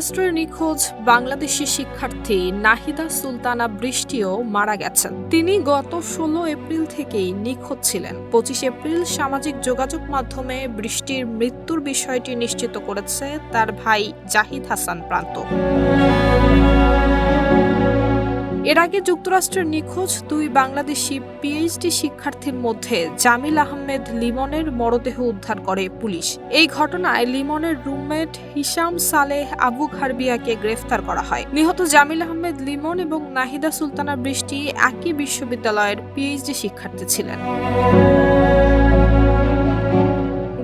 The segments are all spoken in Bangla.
যুক্তরাষ্ট্রের নিখোঁজ বাংলাদেশি শিক্ষার্থী নাহিদা সুলতানা বৃষ্টিও মারা গেছেন। তিনি গত 16 এপ্রিল থেকেই নিখোঁজ ছিলেন। 25 এপ্রিল সামাজিক যোগাযোগ মাধ্যমে বৃষ্টির মৃত্যুর বিষয়টি নিশ্চিত করেছে তার ভাই জাহিদ হাসান প্রান্ত। এর আগে যুক্তরাষ্ট্রের নিখোঁজ দুই বাংলাদেশি পিএইচডি শিক্ষার্থীর মধ্যে জামিল আহমেদ লিমনের মরদেহ উদ্ধার করে পুলিশ। এই ঘটনায় লিমনের রুমমেট হিশাম সালেহ আবু ঘারবিয়াকে গ্রেফতার করা হয়। নিহত জামিল আহমেদ লিমন এবং নাহিদা সুলতানা বৃষ্টি একই বিশ্ববিদ্যালয়ের পিএইচডি শিক্ষার্থী ছিলেন।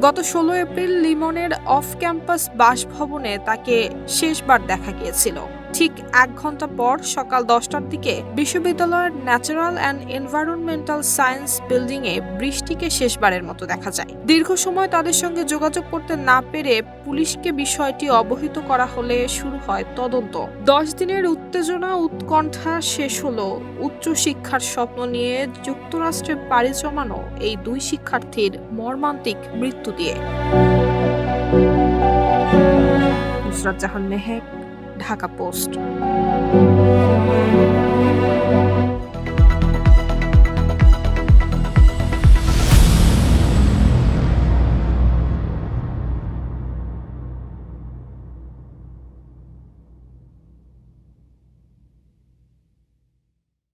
গত 16 এপ্রিল লিমনের অফ ক্যাম্পাস বাসভবনে তাকে শেষবার দেখা গিয়েছিল। ঠিক 1 ঘন্টা পর সকাল 10টার দিকে বিশ্ববিদ্যালয়ের ন্যাচারাল অ্যান্ড এনভায়রনমেন্টাল সায়েন্স বিল্ডিংয়ে বৃষ্টিকে শেষবারের মতো দেখা যায়। দীর্ঘ সময় তাদের সঙ্গে যোগাযোগ করতে না পেরে পুলিশকে বিষয়টি অবহিত করা হলে শুরু হয় তদন্ত। 10 দিনের উত্তেজনা উৎকণ্ঠা শেষ হলো উচ্চশিক্ষার স্বপ্ন নিয়ে যুক্তরাষ্ট্রে পাড়ি জমানো এই দুই শিক্ষার্থীর মর্মান্তিক মৃত্যু দিয়ে। নুসরাত জাহান মেহেক, ঢাকা পোস্ট।